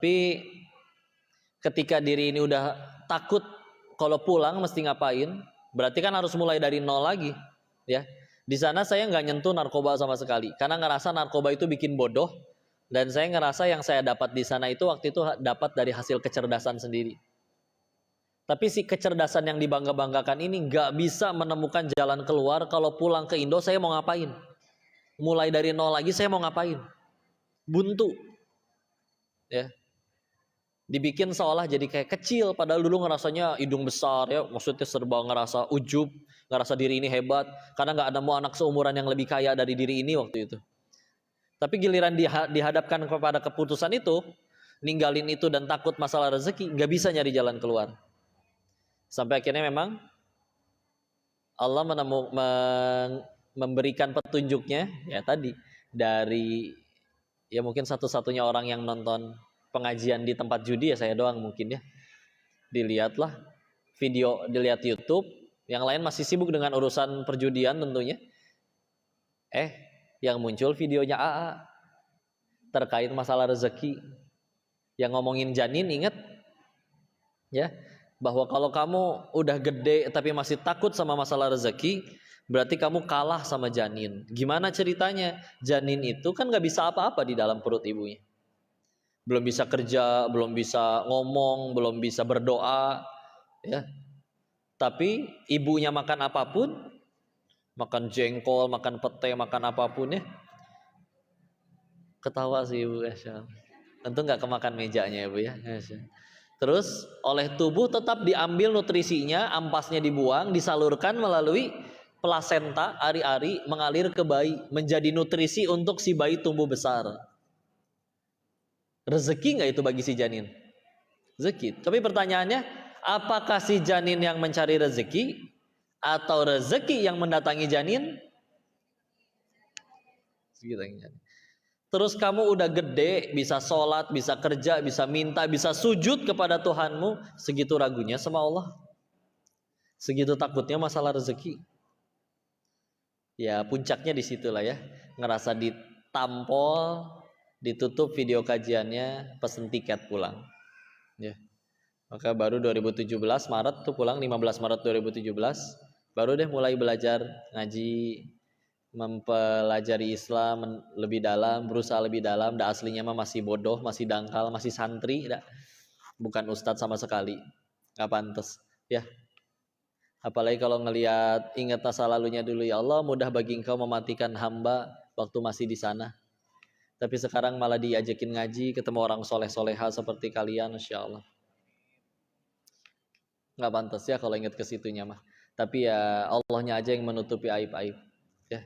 Tapi ketika diri ini udah takut kalau pulang mesti ngapain, berarti kan harus mulai dari nol lagi, ya. Di sana saya nggak nyentuh narkoba sama sekali, karena ngerasa narkoba itu bikin bodoh, dan saya ngerasa yang saya dapat di sana itu waktu itu dapat dari hasil kecerdasan sendiri. Tapi si kecerdasan yang dibangga-banggakan ini nggak bisa menemukan jalan keluar. Kalau pulang ke Indo saya mau ngapain? Mulai dari nol lagi saya mau ngapain? Buntu, ya. Dibikin seolah jadi kayak kecil, padahal dulu ngerasanya hidung besar, ya, maksudnya serba ngerasa ujub, ngerasa diri ini hebat karena nggak ada mau anak seumuran yang lebih kaya dari diri ini waktu itu. Tapi giliran dihadapkan kepada keputusan itu, ninggalin itu dan takut masalah rezeki, nggak bisa nyari jalan keluar. Sampai akhirnya memang Allah memberikan petunjuknya, ya tadi, dari ya mungkin satu-satunya orang yang nonton pengajian di tempat judi ya saya doang mungkin, ya. Dilihatlah video, dilihat YouTube, yang lain masih sibuk dengan urusan perjudian tentunya. Yang muncul videonya AA terkait masalah rezeki, yang ngomongin janin. Ingat, ya, bahwa kalau kamu udah gede tapi masih takut sama masalah rezeki, berarti kamu kalah sama janin. Gimana ceritanya? Janin itu kan gak bisa apa-apa di dalam perut ibunya. Belum bisa kerja, belum bisa ngomong, belum bisa berdoa, ya. Tapi ibunya makan apapun, makan jengkol, makan pete, makan apapun, ya. Ketawa sih ibu, ya. Tentu nggak kemakan mejanya ya bu, ya. Terus oleh tubuh tetap diambil nutrisinya, ampasnya dibuang, disalurkan melalui plasenta, ari-ari mengalir ke bayi, menjadi nutrisi untuk si bayi tumbuh besar. Rezeki nggak itu bagi si janin? Rezeki. Tapi pertanyaannya, apakah si janin yang mencari rezeki atau rezeki yang mendatangi janin? Terus kamu udah gede, bisa sholat, bisa kerja, bisa minta, bisa sujud kepada Tuhanmu, segitu ragunya sama Allah, segitu takutnya masalah rezeki. Ya puncaknya di situlah, ya, ngerasa ditampol, ditutup video kajiannya, pesen tiket pulang, ya. Maka baru 2017 Maret tuh pulang, 15 Maret 2017 baru deh mulai belajar ngaji, mempelajari Islam lebih dalam, berusaha lebih dalam. Dah aslinya mah masih bodoh, masih dangkal, masih santri, dah. Bukan ustadz sama sekali, nggak pantas, ya. Apalagi kalau ngelihat, ingat masa lalunya dulu, ya Allah mudah bagi engkau mematikan hamba waktu masih di sana. Tapi sekarang malah diajakin ngaji, ketemu orang soleh-soleha seperti kalian, Masya Allah. Nggak pantas ya kalau ingat ke situnya mah. Tapi ya Allahnya aja yang menutupi aib-aib, ya.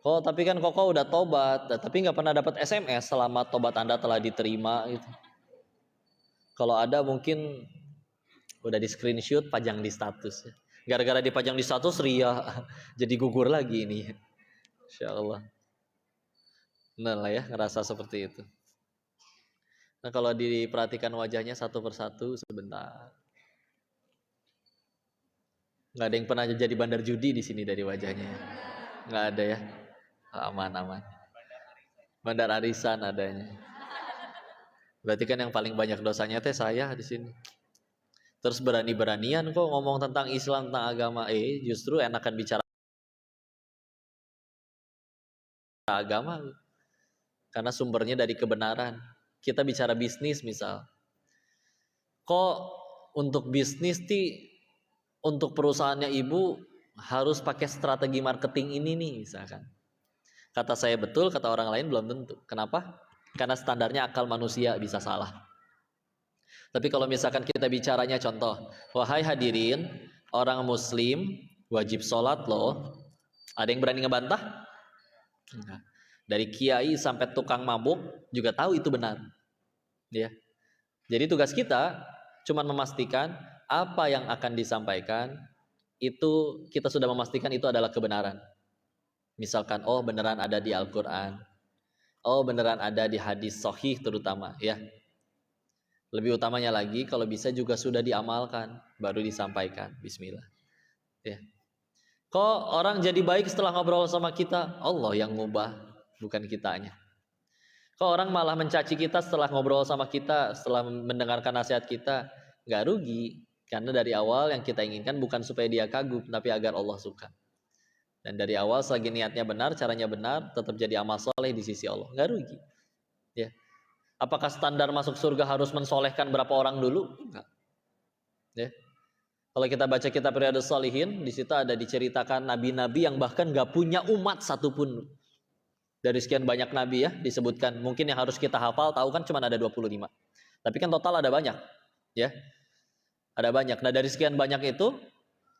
Tapi kan kok udah tobat, tapi nggak pernah dapat SMS selamat tobat Anda telah diterima gitu. Kalau ada mungkin udah di screenshot, pajang di status, ya. Gara-gara dipajang di status ria, jadi gugur lagi ini. Insya Allah. Nah lah ya, ngerasa seperti itu. Nah kalau diperhatikan wajahnya satu persatu sebentar, nggak ada yang pernah jadi bandar judi di sini dari wajahnya, nggak ada, ya. Aman-aman. Bandar arisan adanya. Berarti kan yang paling banyak dosanya teh saya di sini. Terus berani-beranian kok ngomong tentang Islam, tentang agama. Justru enakan bicara agama karena sumbernya dari kebenaran. Kita bicara bisnis misal. Kok untuk bisnis untuk perusahaannya ibu harus pakai strategi marketing ini nih misalkan. Kata saya betul, kata orang lain belum tentu. Kenapa? Karena standarnya akal manusia bisa salah. Tapi kalau misalkan kita bicaranya contoh, wahai hadirin, orang muslim wajib sholat loh. Ada yang berani ngebantah? Enggak. Dari kiai sampai tukang mabuk juga tahu itu benar, ya. Jadi tugas kita cuma memastikan apa yang akan disampaikan itu kita sudah memastikan itu adalah kebenaran. Misalkan, oh beneran ada di Al-Quran, oh beneran ada di hadis sahih terutama, ya. Lebih utamanya lagi kalau bisa juga sudah diamalkan baru disampaikan. Bismillah, ya. Kok orang jadi baik setelah ngobrol sama kita? Allah yang ngubah, bukan kitanya. Kok orang malah mencaci kita setelah ngobrol sama kita, setelah mendengarkan nasihat kita? Nggak rugi, karena dari awal yang kita inginkan bukan supaya dia kagum, tapi agar Allah suka. Dan dari awal selagi niatnya benar, caranya benar, tetap jadi amal soleh di sisi Allah, nggak rugi. Ya, apakah standar masuk surga harus mensolehkan berapa orang dulu? Enggak. Ya, kalau kita baca kitab Riyadhus Shalihin, di situ ada diceritakan nabi-nabi yang bahkan nggak punya umat satupun. Dari sekian banyak nabi ya disebutkan, mungkin yang harus kita hafal tahu kan cuma ada 25. Tapi kan total ada banyak, ya. Ada banyak. Nah, dari sekian banyak itu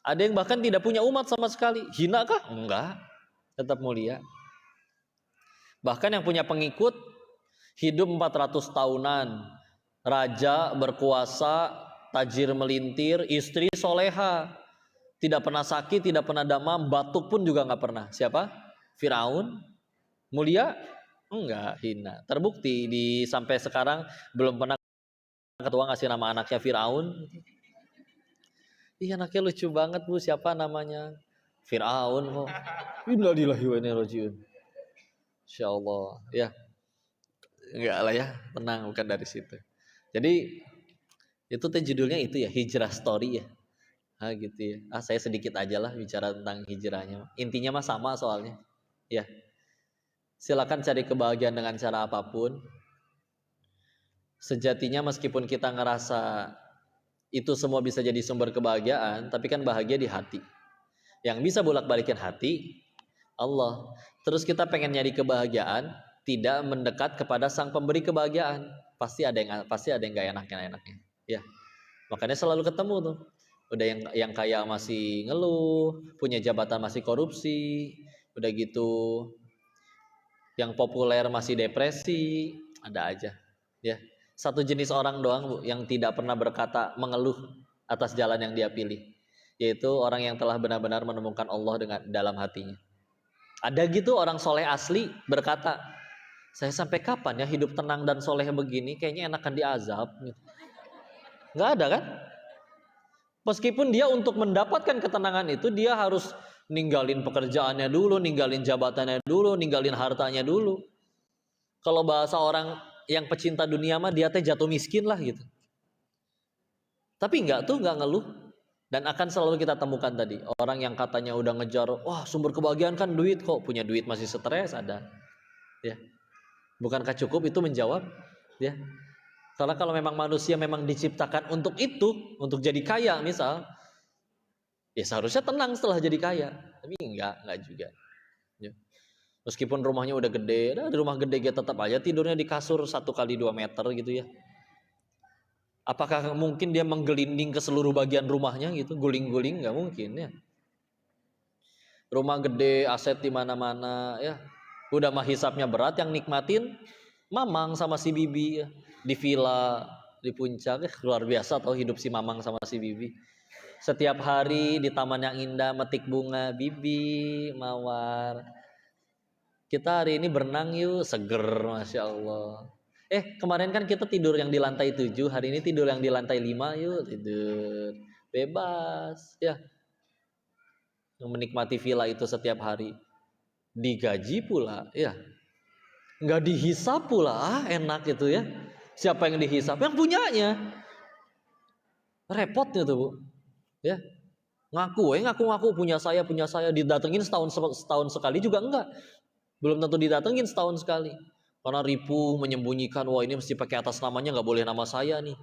ada yang bahkan tidak punya umat sama sekali. Hina kah? Enggak. Tetap mulia. Bahkan yang punya pengikut hidup 400 tahunan. Raja berkuasa, tajir melintir, istri soleha. Tidak pernah sakit, tidak pernah demam, batuk pun juga nggak pernah. Siapa? Firaun. Mulia? Enggak, hina. Terbukti di sampai sekarang belum pernah ketua ngasih nama anaknya Firaun. Iya, anaknya lucu banget Bu, siapa namanya? Firaun kok. Innalillahi wa inna ilaihi rajiun. Insyaallah, ya. Enggak lah ya, tenang, bukan dari situ. Jadi itu tuh judulnya itu ya, hijrah story ya. Gitu ya. Saya sedikit aja lah bicara tentang hijrahnya. Intinya mah sama soalnya. Ya. Silakan cari kebahagiaan dengan cara apapun. Sejatinya meskipun kita ngerasa itu semua bisa jadi sumber kebahagiaan, tapi kan bahagia di hati. Yang bisa bolak-balikin hati Allah. Terus kita pengen nyari kebahagiaan, tidak mendekat kepada sang pemberi kebahagiaan. Pasti ada yang gak enaknya. Ya. Makanya selalu ketemu tuh. Udah yang kaya masih ngeluh, punya jabatan masih korupsi, udah gitu yang populer masih depresi, ada aja. Ya. Satu jenis orang doang Bu yang tidak pernah berkata mengeluh atas jalan yang dia pilih, yaitu orang yang telah benar-benar menemukan Allah dengan dalam hatinya. Ada gitu orang soleh asli berkata, saya sampai kapan ya hidup tenang dan soleh begini, kayaknya enakan diazab. Nggak ada kan? Meskipun dia untuk mendapatkan ketenangan itu dia harus ninggalin pekerjaannya dulu, ninggalin jabatannya dulu, ninggalin hartanya dulu. Kalau bahasa orang yang pecinta dunia mah dia teh jatuh miskin lah gitu. Tapi nggak ngeluh. Dan akan selalu kita temukan tadi orang yang katanya udah ngejar, wah sumber kebahagiaan kan duit, kok punya duit masih stres, ada. Ya, bukankah cukup itu menjawab? Ya, karena kalau memang manusia memang diciptakan untuk itu, untuk jadi kaya misal, ya seharusnya tenang setelah jadi kaya. Tapi enggak juga. Ya. Meskipun rumahnya udah gede, di rumah gede gitu tetap aja tidurnya di kasur 1x2 meter gitu ya. Apakah mungkin dia menggelinding ke seluruh bagian rumahnya gitu, guling-guling? Nggak mungkin ya. Rumah gede, aset di mana-mana ya. Udah mah hisapnya berat, yang nikmatin Mamang sama si Bibi ya. Di villa di puncak, luar biasa tau hidup si Mamang sama si Bibi. Setiap hari di taman yang indah metik bunga, Bibi, Mawar. Kita hari ini berenang yuk, seger, Masya Allah. Kemarin kan kita tidur yang di lantai 7, hari ini tidur yang di lantai 5, yuk tidur bebas ya. Menikmati villa itu setiap hari, digaji pula ya, nggak dihisap pula, enak itu ya. Siapa yang dihisap? Yang punyanya. Repotnya tuh Bu ya. Ngaku punya saya, didatengin setahun sekali juga enggak, belum tentu didatengin setahun sekali. Karena ripuh menyembunyikan, wah ini mesti pakai atas namanya, nggak boleh nama saya nih.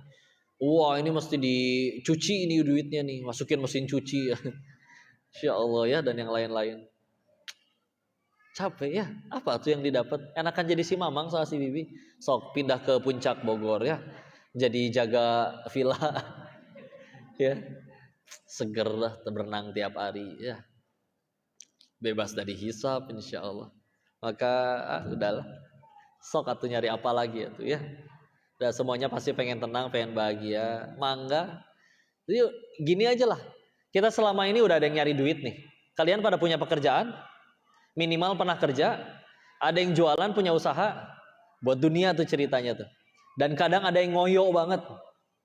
Wah ini mesti dicuci ini duitnya nih, masukin mesin cuci. Insya Allah ya, dan yang lain-lain. Capek ya, apa tuh yang didapat? Enakan jadi si Mamang sama si Bibi. Sok pindah ke puncak Bogor ya, jadi jaga villa. Ya, seger lah berenang tiap hari ya. Bebas dari hisab insya Allah. Maka udahlah. Sok atuh nyari apa lagi ya tuh ya. Dan semuanya pasti pengen tenang, pengen bahagia. Mangga. Jadi gini aja lah. Kita selama ini udah ada yang nyari duit nih. Kalian pada punya pekerjaan? Minimal pernah kerja? Ada yang jualan, punya usaha? Buat dunia tuh ceritanya tuh. Dan kadang ada yang ngoyo banget.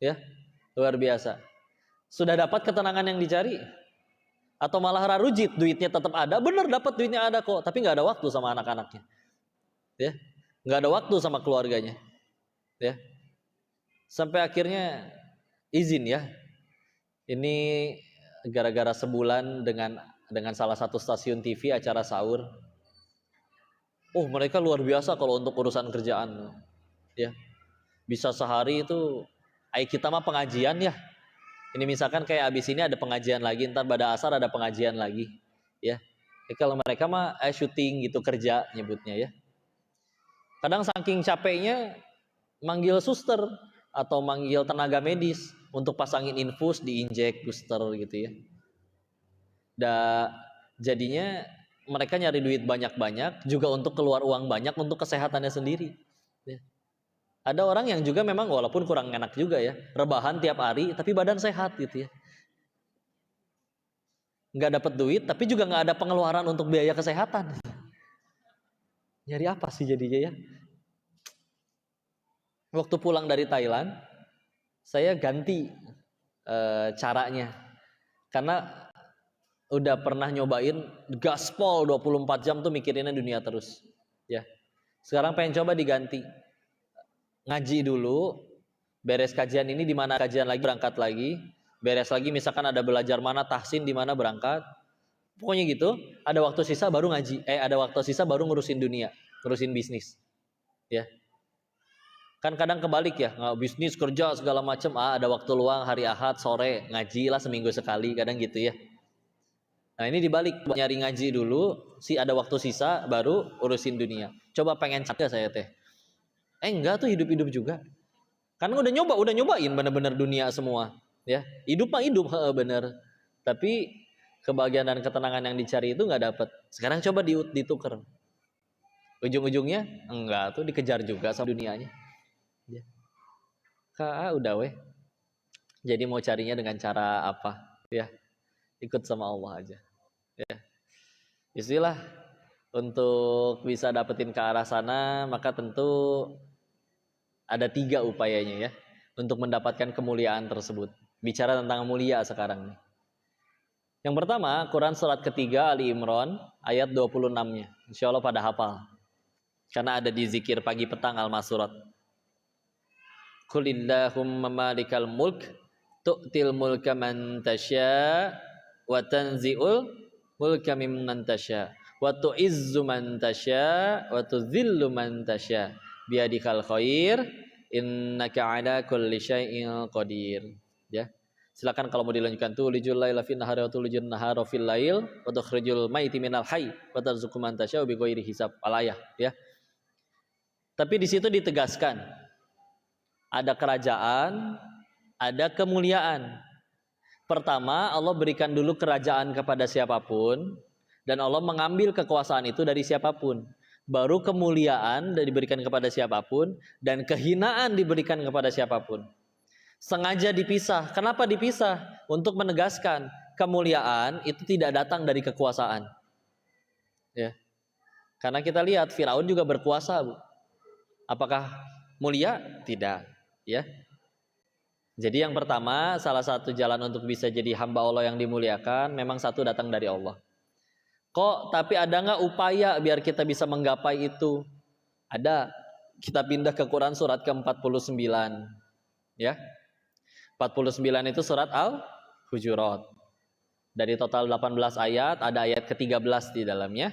Ya, luar biasa. Sudah dapat ketenangan yang dicari? Atau malah rarujit, duitnya tetap ada? Bener dapat duitnya ada kok, tapi nggak ada waktu sama anak-anaknya. Ya. nggak ada waktu sama keluarganya, ya. Sampai akhirnya izin ya. Ini gara-gara sebulan dengan salah satu stasiun TV acara sahur. Oh, mereka luar biasa kalau untuk urusan kerjaan, ya. Bisa sehari itu, kita mah pengajian ya. Ini misalkan kayak abis ini ada pengajian lagi, ntar pada asar ada pengajian lagi, ya. Kalau mereka mah syuting gitu, kerja nyebutnya ya. Kadang saking capeknya manggil suster atau manggil tenaga medis untuk pasangin infus, diinjek booster gitu ya. Jadinya mereka nyari duit banyak-banyak juga untuk keluar uang banyak untuk kesehatannya sendiri. Ya. Ada orang yang juga memang walaupun kurang enak juga ya, rebahan tiap hari tapi badan sehat gitu ya. Nggak dapat duit tapi juga nggak ada pengeluaran untuk biaya kesehatan. Nyari apa sih jadinya ya? Waktu pulang dari Thailand, saya ganti caranya. Karena udah pernah nyobain gaspol 24 jam tuh mikirinnya dunia terus, ya. Sekarang pengen coba diganti. Ngaji dulu, beres kajian ini di mana kajian lagi berangkat lagi, beres lagi misalkan ada belajar mana tahsin di mana berangkat. Pokoknya gitu, ada waktu sisa baru ngaji, ada waktu sisa baru ngurusin dunia, ngurusin bisnis. Ya. Kan kadang kebalik ya, bisnis kerja segala macam, ada waktu luang hari Ahad sore ngaji lah seminggu sekali, kadang gitu ya. Nah ini dibalik, nyari ngaji dulu, ada waktu sisa baru urusin dunia. Coba pengen caga saya teh. Enggak tuh hidup-hidup juga. Karena udah nyobain bener-bener dunia semua, ya. Hidup mah hidup bener. Tapi kebahagiaan dan ketenangan yang dicari itu nggak dapet. Sekarang coba ditukar. Ujung-ujungnya enggak tuh dikejar juga sama dunianya. Ya. Udah weh. Jadi mau carinya dengan cara apa? Ya. Ikut sama Allah aja. Ya. Istilah untuk bisa dapetin ke arah sana, maka tentu ada 3 upayanya ya untuk mendapatkan kemuliaan tersebut. Bicara tentang mulia sekarang nih. Yang pertama, Quran surat ketiga Ali Imran ayat 26-nya. Insya Allah pada hafal. Karena ada di zikir pagi petang Al-Masurat. Qulillahumma malikal mulk tu'til mulka man tasya wa tanzi'ul mulka mimman tasya wa tu'izzu man tasya wa tuzillu man tasya biadikal khair innaka ala kulli syai'in qadir. Ya. Silakan kalau mau dilanjutkan, tulijul laila fin nahari wa tulijul nahara fil lail wa tukhrijul maiti minal hayy wa tarzuqu man tasya'u bighairi hisab. Al-ayah ya. Tapi di situ ditegaskan ada kerajaan, ada kemuliaan. Pertama, Allah berikan dulu kerajaan kepada siapapun dan Allah mengambil kekuasaan itu dari siapapun. Baru kemuliaan diberikan kepada siapapun dan kehinaan diberikan kepada siapapun. Sengaja dipisah. Kenapa dipisah? Untuk menegaskan kemuliaan itu tidak datang dari kekuasaan. Ya. Karena kita lihat Firaun juga berkuasa, Bu. Apakah mulia? Tidak, ya. Jadi yang pertama, salah satu jalan untuk bisa jadi hamba Allah yang dimuliakan memang satu datang dari Allah. Kok tapi ada nggak upaya biar kita bisa menggapai itu? Ada. Kita pindah ke Quran surat ke-49. Ya. 49 itu surat Al-Hujurat. Dari total 18 ayat, ada ayat ke-13 di dalamnya.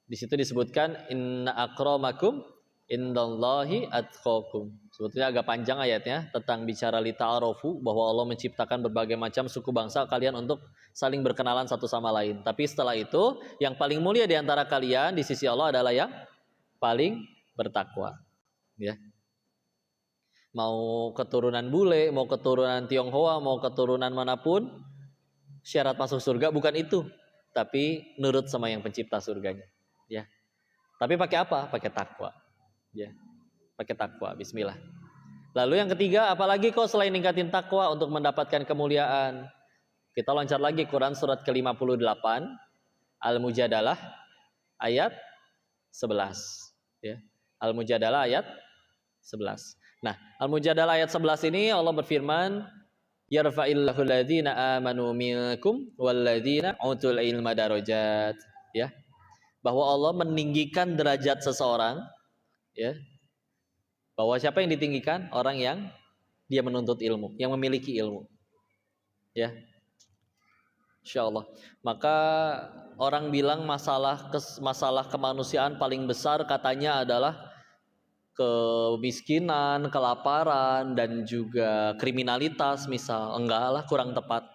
Di situ disebutkan inna akramakum indallahi atqakum. Sebetulnya agak panjang ayatnya tentang bicara li ta'arofu, bahwa Allah menciptakan berbagai macam suku bangsa kalian untuk saling berkenalan satu sama lain. Tapi setelah itu, yang paling mulia di antara kalian di sisi Allah adalah yang paling bertakwa. Ya. Mau keturunan bule, mau keturunan Tionghoa, mau keturunan manapun, syarat masuk surga bukan itu, tapi nurut sama yang pencipta surganya. Ya. Tapi pakai apa? Pakai takwa. Ya. Pakai takwa. Bismillah. Lalu yang ketiga, apalagi kok selain ningkatin takwa untuk mendapatkan kemuliaan? Kita loncat lagi Quran surat ke-58 Al-Mujadalah ayat 11. Ya. Al-Mujadalah ayat 11. Nah, Al-Mujadalah ayat 11 ini Allah berfirman, yarfa'illahu alladhina amanu minkum walladhina utul ilma darajat. Ya. Bahwa Allah meninggikan derajat seseorang Ya, bahwa siapa yang ditinggikan? Orang yang dia menuntut ilmu, yang memiliki ilmu. Ya, insya Allah. Maka orang bilang masalah kemanusiaan paling besar katanya adalah kemiskinan, kelaparan, dan juga kriminalitas misal. Enggak lah, kurang tepat.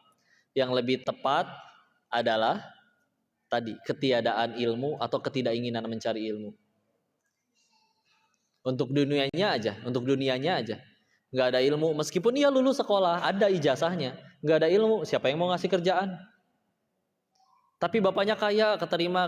Yang lebih tepat adalah tadi ketiadaan ilmu atau ketidakinginan mencari ilmu. Untuk dunianya aja nggak ada ilmu, meskipun ia lulus sekolah, ada ijazahnya, nggak ada ilmu, siapa yang mau ngasih kerjaan? Tapi bapaknya kaya, keterima